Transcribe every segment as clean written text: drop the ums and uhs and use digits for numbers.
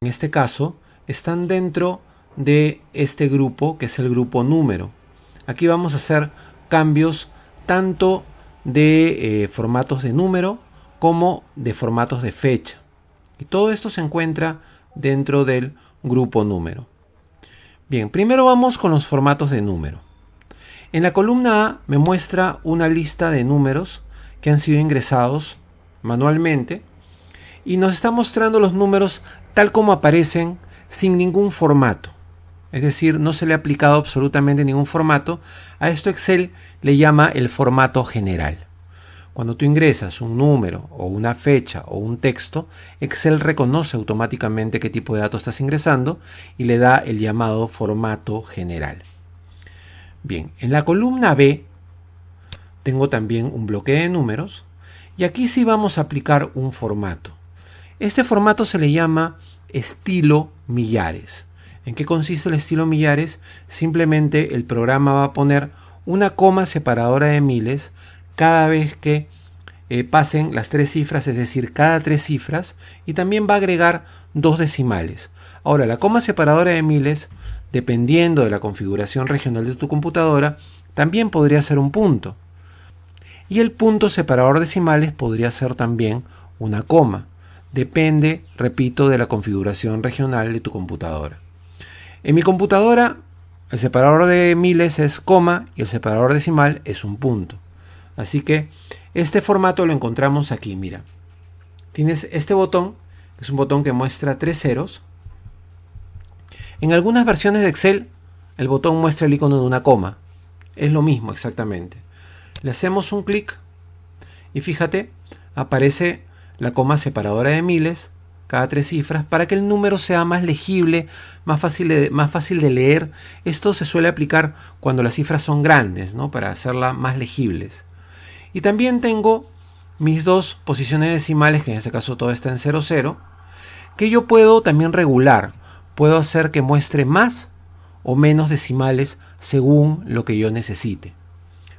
En este caso, están dentro de este grupo, que es el grupo número. Aquí vamos a hacer cambios tanto de formatos de número como de formatos de fecha. Y todo esto se encuentra dentro del grupo número. Bien, primero vamos con los formatos de número. En la columna A me muestra una lista de números que han sido ingresados manualmente y nos está mostrando los números tal como aparecen sin ningún formato. Es decir, no se le ha aplicado absolutamente ningún formato. A esto Excel le llama el formato general. Cuando tú ingresas un número o una fecha o un texto, Excel reconoce automáticamente qué tipo de datos estás ingresando y le da el llamado formato general. Bien, en la columna B tengo también un bloque de números y aquí sí vamos a aplicar un formato. Este formato se le llama estilo millares. ¿En qué consiste el estilo millares? Simplemente el programa va a poner una coma separadora de miles cada vez que pasen las 3 cifras, es decir, cada 3 cifras, y también va a agregar 2 decimales. Ahora, la coma separadora de miles, dependiendo de la configuración regional de tu computadora, también podría ser un punto. Y el punto separador decimales podría ser también una coma. Depende, repito, de la configuración regional de tu computadora. En mi computadora, el separador de miles es coma y el separador decimal es un punto. Así que este formato lo encontramos aquí, mira. Tienes este botón, que es un botón que muestra 3 ceros. En algunas versiones de Excel, el botón muestra el icono de una coma. Es lo mismo exactamente. Le hacemos un clic y fíjate, aparece la coma separadora de miles cada 3 cifras para que el número sea más legible, más fácil de leer. Esto se suele aplicar cuando las cifras son grandes, ¿no? Para hacerlas más legibles. Y también tengo mis 2 posiciones decimales, que en este caso todo está en 00, que yo puedo también regular. Puedo hacer que muestre más o menos decimales según lo que yo necesite.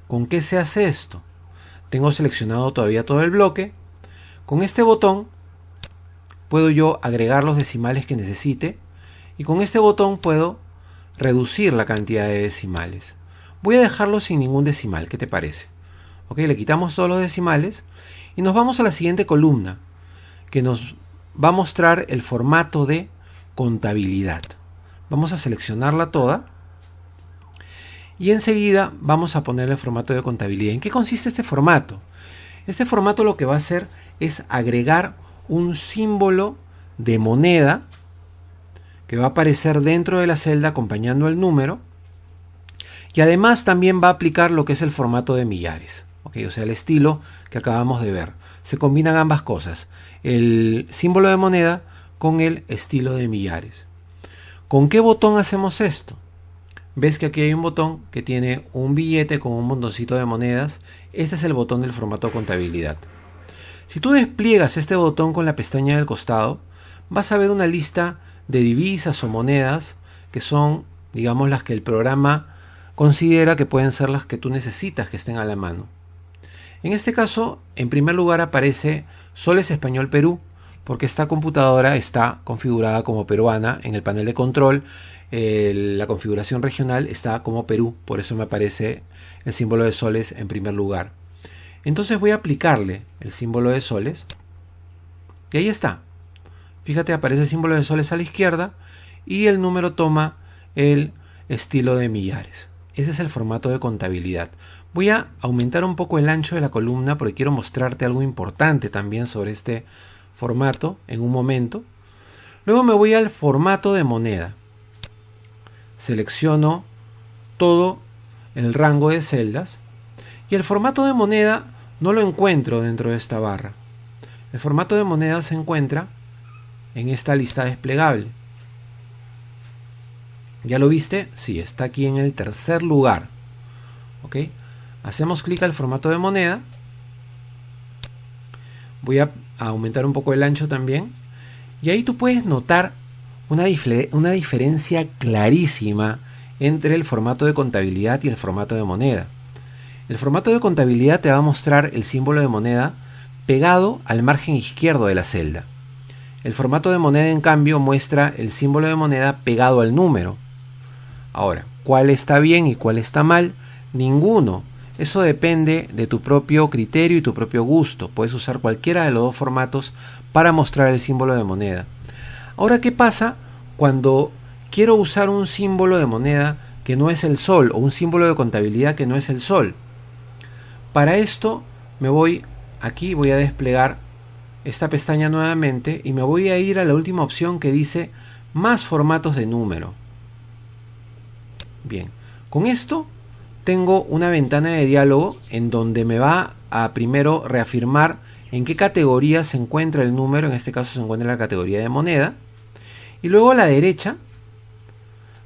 ¿Con qué se hace esto? Tengo seleccionado todavía todo el bloque. Con este botón puedo yo agregar los decimales que necesite y con este botón puedo reducir la cantidad de decimales. Voy a dejarlo sin ningún decimal, ¿qué te parece? Ok, le quitamos todos los decimales y nos vamos a la siguiente columna que nos va a mostrar el formato de contabilidad. Vamos a seleccionarla toda y enseguida vamos a poner el formato de contabilidad. ¿En qué consiste este formato? Este formato lo que va a hacer es agregar un símbolo de moneda que va a aparecer dentro de la celda acompañando el número y además también va a aplicar lo que es el formato de millares, ¿okay? O sea, el estilo que acabamos de ver. Se combinan ambas cosas, el símbolo de moneda con el estilo de millares. ¿Con qué botón hacemos esto? Ves que aquí hay un botón que tiene un billete con un montoncito de monedas. Este es el botón del formato contabilidad. Si tú despliegas este botón con la pestaña del costado, vas a ver una lista de divisas o monedas que son, digamos, las que el programa considera que pueden ser las que tú necesitas que estén a la mano. En este caso, en primer lugar aparece Soles Español Perú, porque esta computadora está configurada como peruana. En el panel de control, la configuración regional está como Perú, por eso me aparece el símbolo de soles en primer lugar. Entonces voy a aplicarle el símbolo de soles y ahí está. Fíjate, aparece el símbolo de soles a la izquierda y el número toma el estilo de millares. Ese es el formato de contabilidad. Voy a aumentar un poco el ancho de la columna porque quiero mostrarte algo importante también sobre este formato en un momento. Luego me voy al formato de moneda. Selecciono todo el rango de celdas y el formato de moneda no lo encuentro dentro de esta barra. El formato de moneda se encuentra en esta lista desplegable. ¿Ya lo viste? Sí, está aquí en el tercer lugar. ¿Ok? Hacemos clic al formato de moneda. Voy a aumentar un poco el ancho también. Y ahí tú puedes notar una diferencia clarísima entre el formato de contabilidad y el formato de moneda. El formato de contabilidad te va a mostrar el símbolo de moneda pegado al margen izquierdo de la celda. El formato de moneda, en cambio, muestra el símbolo de moneda pegado al número. Ahora, ¿cuál está bien y cuál está mal? Ninguno. Eso depende de tu propio criterio y tu propio gusto. Puedes usar cualquiera de los dos formatos para mostrar el símbolo de moneda. Ahora, ¿qué pasa cuando quiero usar un símbolo de moneda que no es el sol o un símbolo de contabilidad que no es el sol? Para esto me voy aquí, voy a desplegar esta pestaña nuevamente y me voy a ir a la última opción que dice más formatos de número. Bien, con esto tengo una ventana de diálogo en donde me va a primero reafirmar en qué categoría se encuentra el número. En este caso se encuentra en la categoría de moneda, y luego a la derecha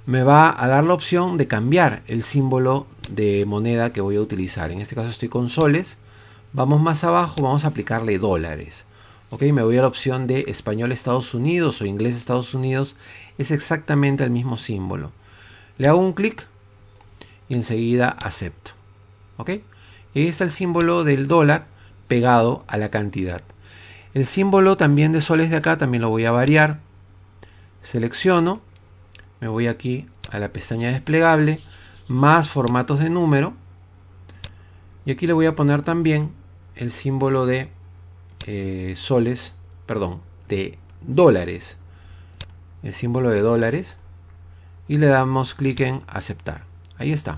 me va a dar la opción de cambiar el símbolo de moneda que voy a utilizar. En este caso estoy con soles. Vamos más abajo, vamos a aplicarle dólares. Ok, me voy a la opción de español Estados Unidos o inglés Estados Unidos. Es exactamente el mismo símbolo. Le hago un clic y enseguida acepto. Ok, y ahí está el símbolo del dólar pegado a la cantidad. El símbolo también de soles de acá también lo voy a variar. Selecciono, me voy aquí a la pestaña desplegable, más formatos de número, y aquí le voy a poner también el símbolo de de dólares, el símbolo de dólares, y le damos clic en aceptar. Ahí está.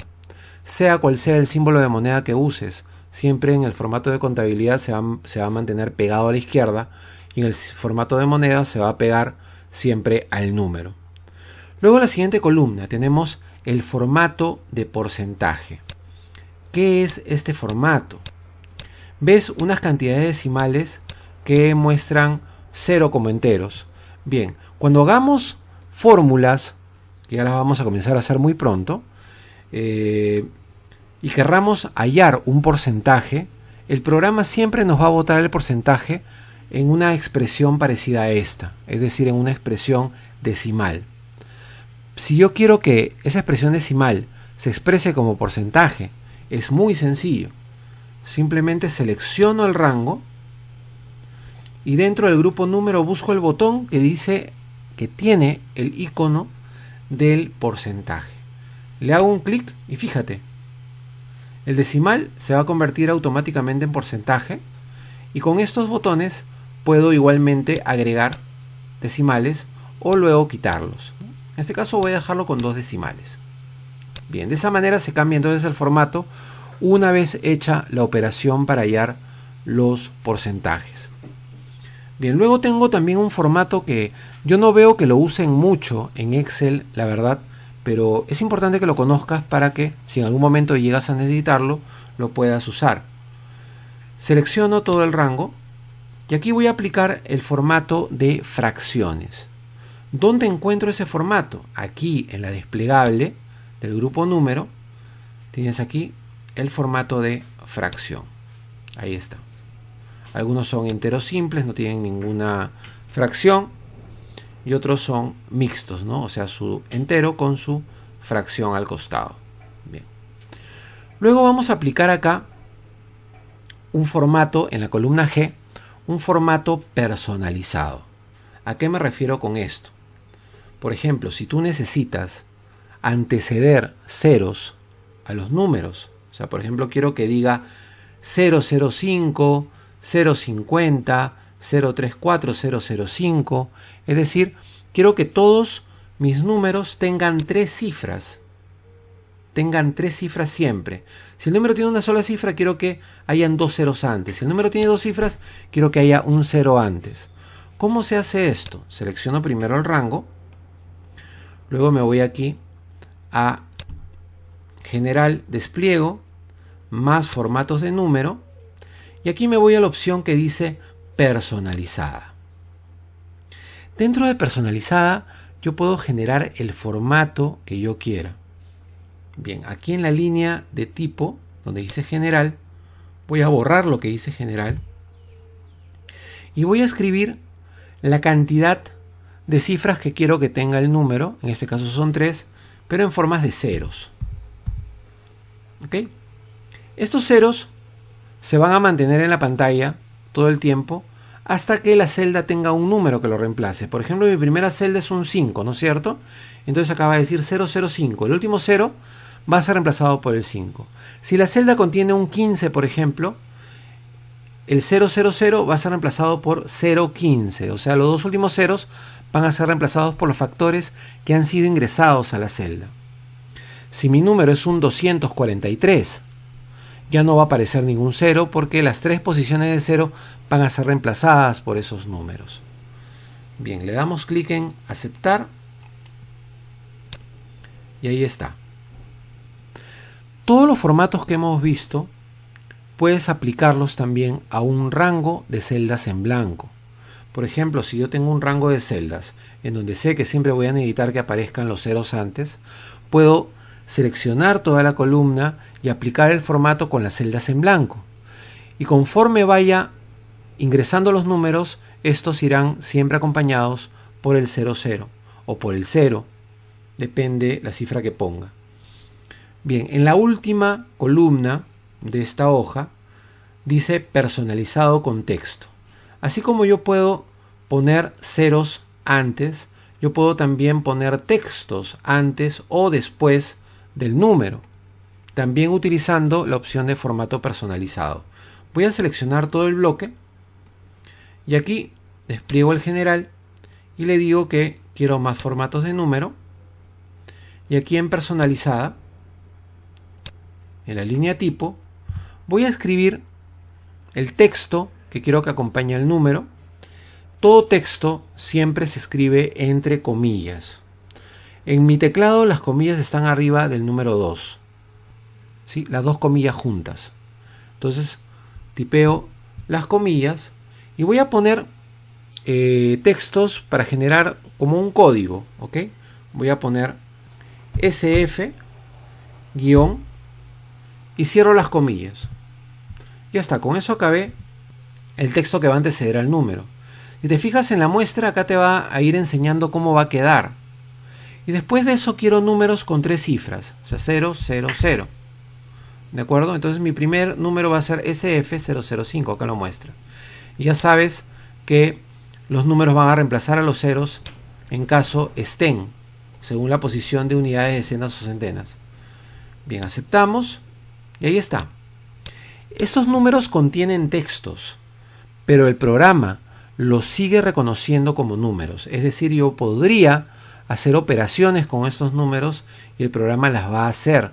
Sea cual sea el símbolo de moneda que uses, siempre en el formato de contabilidad se va a mantener pegado a la izquierda, y en el formato de moneda se va a pegar siempre al número. Luego en la siguiente columna tenemos el formato de porcentaje. ¿Qué es este formato? Ves unas cantidades decimales que muestran 0 como enteros. Bien, cuando hagamos fórmulas, que ya las vamos a comenzar a hacer muy pronto, y querramos hallar un porcentaje, el programa siempre nos va a botar el porcentaje en una expresión parecida a esta, es decir, en una expresión decimal. Si yo quiero que esa expresión decimal se exprese como porcentaje, es muy sencillo. Simplemente selecciono el rango y dentro del grupo número busco el botón que dice que tiene el icono del porcentaje. Le hago un clic y fíjate, el decimal se va a convertir automáticamente en porcentaje, y con estos botones puedo igualmente agregar decimales o luego quitarlos. En este caso voy a dejarlo con 2 decimales. Bien, de esa manera se cambia entonces el formato una vez hecha la operación para hallar los porcentajes. Bien, luego tengo también un formato que yo no veo que lo usen mucho en Excel, la verdad, pero es importante que lo conozcas para que si en algún momento llegas a necesitarlo, lo puedas usar. Selecciono todo el rango y aquí voy a aplicar el formato de fracciones. ¿Dónde encuentro ese formato? Aquí en la desplegable del grupo número tienes aquí el formato de fracción. Ahí está. Algunos son enteros simples, no tienen ninguna fracción, y otros son mixtos, ¿no? O sea, su entero con su fracción al costado. Bien. Luego vamos a aplicar acá un formato en la columna G, un formato personalizado. ¿A qué me refiero con esto? Por ejemplo, si tú necesitas anteceder ceros a los números, o sea, por ejemplo, quiero que diga 005, 050, 034, 005, es decir, quiero que todos mis números tengan 3 cifras. Tengan 3 cifras siempre. Si el número tiene una sola cifra, quiero que hayan 2 ceros antes. Si el número tiene 2 cifras, quiero que haya un 0 antes. ¿Cómo se hace esto? Selecciono primero el rango. Luego me voy aquí a General, Despliego, más formatos de número. Y aquí me voy a la opción que dice Personalizada. Dentro de Personalizada, yo puedo generar el formato que yo quiera. Bien, aquí en la línea de tipo, donde dice General, voy a borrar lo que dice General. Y voy a escribir la cantidad de cifras que quiero que tenga el número, en este caso son 3, pero en formas de ceros. ¿Ok? Estos ceros se van a mantener en la pantalla todo el tiempo hasta que la celda tenga un número que lo reemplace. Por ejemplo, mi primera celda es un 5, ¿no es cierto? Entonces acá va a decir 005. El último 0 va a ser reemplazado por el 5. Si la celda contiene un 15, por ejemplo, el 000 va a ser reemplazado por 015. O sea, los dos últimos ceros van a ser reemplazados por los factores que han sido ingresados a la celda. Si mi número es un 243, ya no va a aparecer ningún 0 porque las 3 posiciones de 0 van a ser reemplazadas por esos números. Bien, le damos clic en aceptar y ahí está. Todos los formatos que hemos visto puedes aplicarlos también a un rango de celdas en blanco. Por ejemplo, si yo tengo un rango de celdas en donde sé que siempre voy a necesitar que aparezcan los ceros antes, puedo seleccionar toda la columna y aplicar el formato con las celdas en blanco. Y conforme vaya ingresando los números, estos irán siempre acompañados por el 00 o por el 0, depende la cifra que ponga. Bien, en la última columna de esta hoja dice personalizado con texto. Así como yo puedo poner ceros antes, yo puedo también poner textos antes o después del número, también utilizando la opción de formato personalizado. Voy a seleccionar todo el bloque y aquí despliego el general y le digo que quiero más formatos de número, y aquí en personalizada, en la línea tipo, voy a escribir el texto que quiero que acompañe al número. Todo texto siempre se escribe entre comillas. En mi teclado las comillas están arriba del número 2. ¿Sí? Las dos comillas juntas. Entonces tipeo las comillas y voy a poner textos para generar como un código. ¿Ok? Voy a poner SF guión y cierro las comillas. Ya está, con eso acabé el texto que va a anteceder al número. Si te fijas en la muestra, acá te va a ir enseñando cómo va a quedar. Y después de eso quiero números con 3 cifras, o sea 0, 0, 0. ¿De acuerdo? Entonces mi primer número va a ser SF005, acá lo muestra. Y ya sabes que los números van a reemplazar a los ceros en caso estén, según la posición de unidades, decenas o centenas. Bien, aceptamos y ahí está. Estos números contienen textos, pero el programa los sigue reconociendo como números. Es decir, yo podría hacer operaciones con estos números y el programa las va a hacer.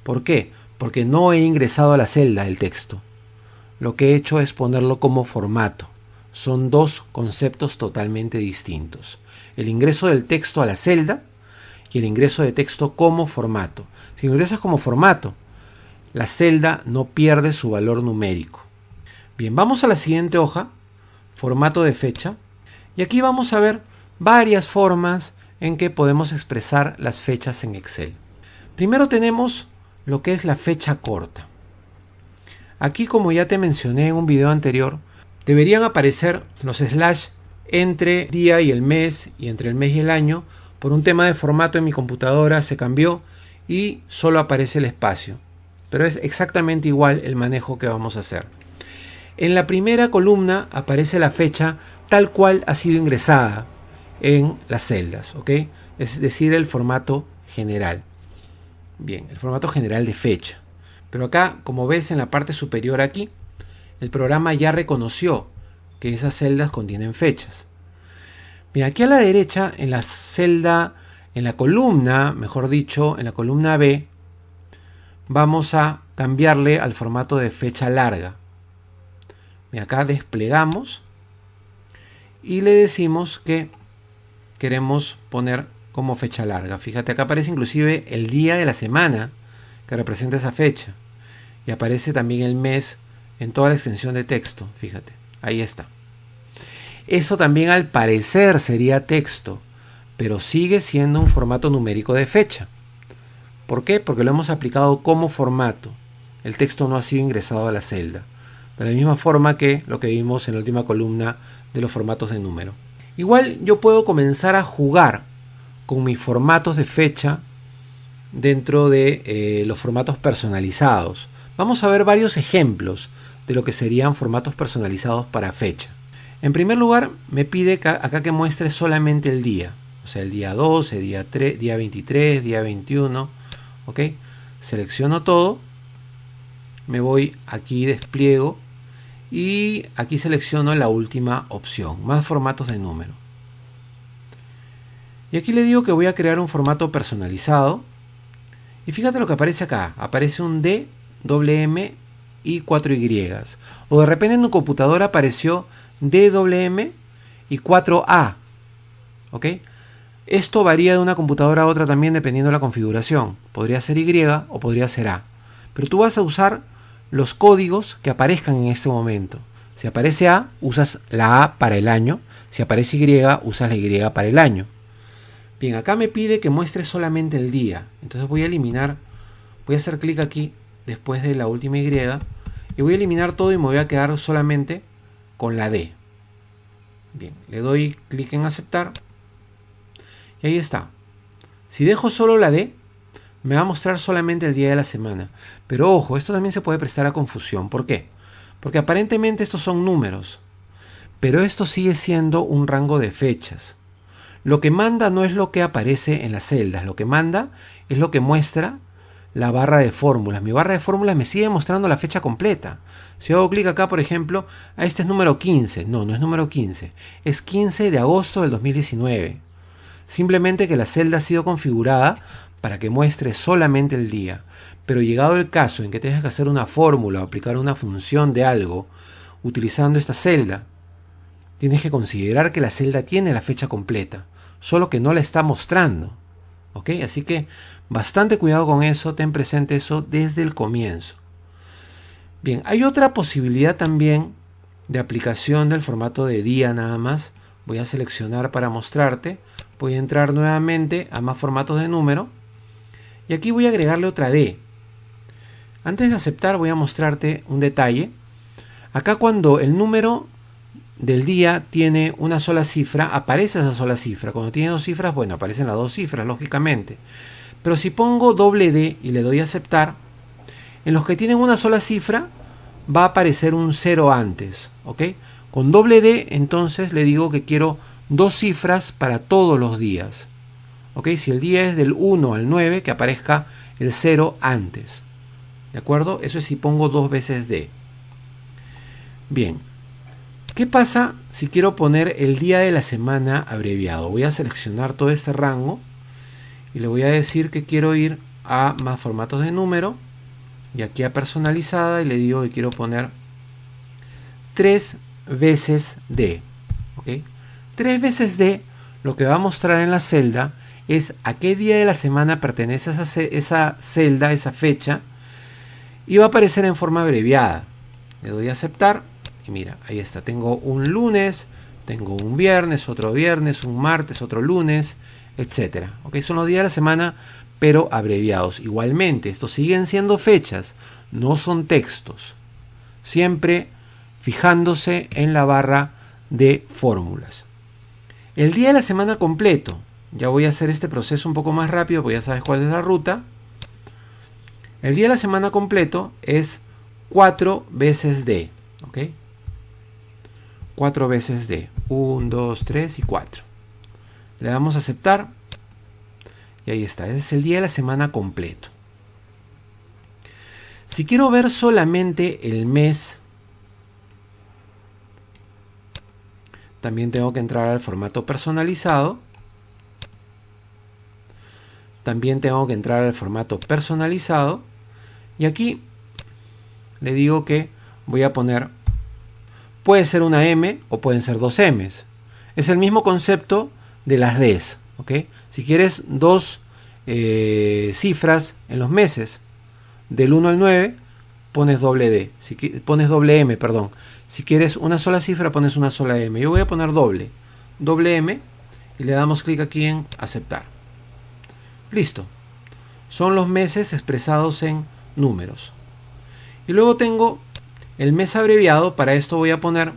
¿Por qué? Porque no he ingresado a la celda el texto. Lo que he hecho es ponerlo como formato. Son dos conceptos totalmente distintos. El ingreso del texto a la celda y el ingreso de texto como formato. Si ingresas como formato, la celda no pierde su valor numérico. Bien, vamos a la siguiente hoja, formato de fecha, y aquí vamos a ver varias formas en que podemos expresar las fechas en Excel. Primero tenemos lo que es la fecha corta. Aquí, como ya te mencioné en un video anterior, deberían aparecer los slash entre día y el mes y entre el mes y el año. Por un tema de formato en mi computadora se cambió y solo aparece el espacio. Pero es exactamente igual el manejo que vamos a hacer. En la primera columna aparece la fecha tal cual ha sido ingresada en las celdas, ¿ok? Es decir, el formato general. Bien, el formato general de fecha. Pero acá, como ves en la parte superior aquí, el programa ya reconoció que esas celdas contienen fechas. Bien, aquí a la derecha, en la celda, en la columna, mejor dicho, en la columna B, vamos a cambiarle al formato de fecha larga. Bien, acá desplegamos y le decimos que queremos poner como fecha larga. Fíjate, acá aparece inclusive el día de la semana que representa esa fecha. Y aparece también el mes en toda la extensión de texto. Fíjate, ahí está. Eso también al parecer sería texto, pero sigue siendo un formato numérico de fecha. ¿Por qué? Porque lo hemos aplicado como formato. El texto no ha sido ingresado a la celda. De la misma forma que lo que vimos en la última columna de los formatos de número. Igual yo puedo comenzar a jugar con mis formatos de fecha dentro de los formatos personalizados. Vamos a ver varios ejemplos de lo que serían formatos personalizados para fecha. En primer lugar, me pide acá que muestre solamente el día. O sea, el día 12, día 3, día 23, día 21. ¿Ok? Selecciono todo. Me voy aquí, despliego. Y aquí selecciono la última opción, más formatos de número. Y aquí le digo que voy a crear un formato personalizado. Y fíjate lo que aparece acá. Aparece un D, doble M y 4Y. O de repente en tu computadora apareció DWM y 4A. ¿Ok? Esto varía de una computadora a otra también dependiendo de la configuración. Podría ser Y o podría ser A. Pero tú vas a usar los códigos que aparezcan en este momento. Si aparece A, usas la A para el año. Si aparece Y, usas la Y para el año. Bien, acá me pide que muestre solamente el día. Entonces voy a eliminar, voy a hacer clic aquí después de la última Y y voy a eliminar todo y me voy a quedar solamente con la D. Bien, le doy clic en aceptar y ahí está. Si dejo solo la D, me va a mostrar solamente el día de la semana. Pero ojo, esto también se puede prestar a confusión. ¿Por qué? Porque aparentemente estos son números, pero esto sigue siendo un rango de fechas. Lo que manda no es lo que aparece en las celdas, lo que manda es lo que muestra la barra de fórmulas. Mi barra de fórmulas me sigue mostrando la fecha completa. Si hago clic acá, por ejemplo, este es número 15. No, no es número 15. Es 15 de agosto del 2019. Simplemente que la celda ha sido configurada para que muestre solamente el día. Pero llegado el caso en que tengas que hacer una fórmula o aplicar una función de algo utilizando esta celda, tienes que considerar que la celda tiene la fecha completa, solo que no la está mostrando. ¿Ok? Así que bastante cuidado con eso, ten presente eso desde el comienzo. Bien, hay otra posibilidad también de aplicación del formato de día nada más. Voy a seleccionar para mostrarte. Voy a entrar nuevamente a más formatos de número. Y aquí voy a agregarle otra D. Antes de aceptar voy a mostrarte un detalle. Acá cuando el número del día tiene una sola cifra, aparece esa sola cifra. Cuando tiene dos cifras, bueno, aparecen las dos cifras, lógicamente. Pero si pongo doble D y le doy a aceptar, en los que tienen una sola cifra, va a aparecer un 0 antes. ¿Ok? Con doble D, entonces le digo que quiero dos cifras para todos los días. ¿Ok? Si el día es del 1 al 9, que aparezca el 0 antes. ¿De acuerdo? Eso es si pongo dos veces D. Bien. ¿Qué pasa si quiero poner el día de la semana abreviado? Voy a seleccionar todo este rango y le voy a decir que quiero ir a más formatos de número y aquí a personalizada y le digo que quiero poner 3 veces D. ¿Ok? 3 veces D lo que va a mostrar en la celda es a qué día de la semana pertenece esa celda, esa fecha, y va a aparecer en forma abreviada. Le doy a aceptar. Y mira, ahí está, tengo un lunes, tengo un viernes, un martes, otro lunes, etc. ¿Ok? Son los días de la semana, pero abreviados. Igualmente, estos siguen siendo fechas, no son textos. Siempre fijándose en la barra de fórmulas. El día de la semana completo. Ya voy a hacer este proceso un poco más rápido, porque ya sabes cuál es la ruta. El día de la semana completo es 4 veces D. ¿Ok? 4 veces D. 1, 2, 3 y 4. Le damos a aceptar. Y ahí está. Ese es el día de la semana completo. Si quiero ver solamente el mes, también tengo que entrar al formato personalizado. También tengo que entrar al formato personalizado. Y aquí le digo que voy a poner, puede ser una M o pueden ser dos M's. Es el mismo concepto de las D's. ¿Ok? Si quieres dos cifras en los meses, del 1 al 9, pones doble D. Pones doble M, perdón. Si quieres una sola cifra, pones una sola M. Yo voy a poner doble M y le damos clic aquí en aceptar. Listo. Son los meses expresados en números. Y luego tengo el mes abreviado. Para esto voy a poner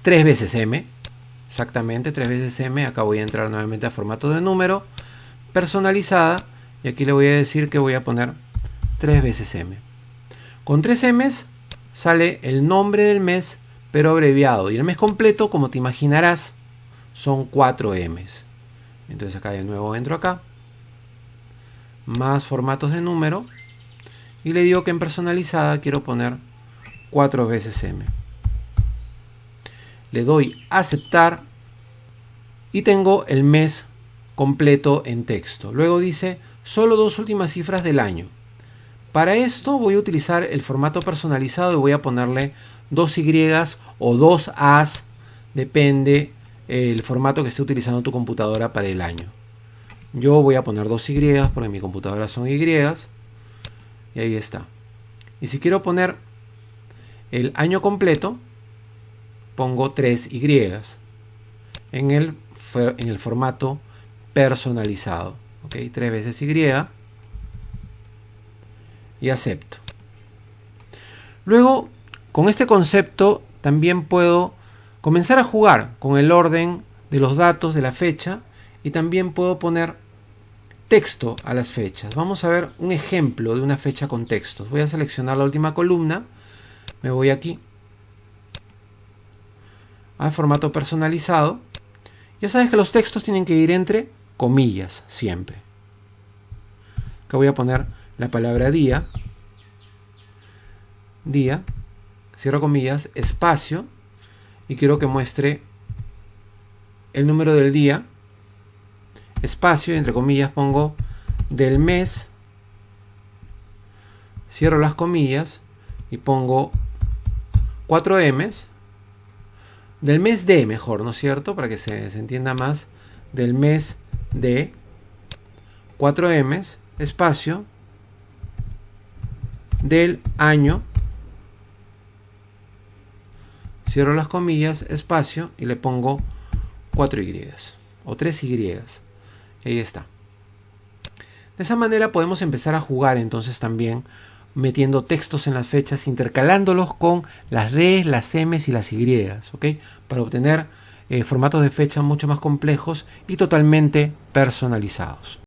3 veces M. Exactamente, 3 veces M. Acá voy a entrar nuevamente a formato de número, personalizada. Y aquí le voy a decir que voy a poner 3 veces M. Con 3 M's sale el nombre del mes, pero abreviado. Y el mes completo, como te imaginarás, son 4 M's. Entonces acá de nuevo entro acá. Más formatos de número. Y le digo que en personalizada quiero poner 4 veces M. Le doy a aceptar. Y tengo el mes completo en texto. Luego dice solo 2 últimas cifras del año. Para esto voy a utilizar el formato personalizado y voy a ponerle 2 Y o 2 As. Depende el formato que esté utilizando tu computadora para el año. Yo voy a poner 2 Y porque mi computadora son Y. Y ahí está. Y si quiero poner el año completo, pongo 3 Y en el formato personalizado. ¿Ok? 3 veces Y. Y acepto. Luego, con este concepto, también puedo comenzar a jugar con el orden de los datos de la fecha y también puedo poner texto a las fechas. Vamos a ver un ejemplo de una fecha con textos. Voy a seleccionar la última columna. Me voy aquí al formato personalizado. Ya sabes que los textos tienen que ir entre comillas siempre. Acá voy a poner la palabra día. Día. Cierro comillas. Espacio. Y quiero que muestre el número del día. Espacio. Y entre comillas pongo del mes. Cierro las comillas. Y pongo 4 M's. Del mes de, mejor, ¿no es cierto? Para que se entienda más. Del mes de 4 M's, espacio, del año, cierro las comillas, espacio, y le pongo 4 Y o 3 Y. Y ahí está. De esa manera podemos empezar a jugar entonces también metiendo textos en las fechas, intercalándolos con las Ds, las Ms y las Y, ¿ok? Para obtener formatos de fecha mucho más complejos y totalmente personalizados.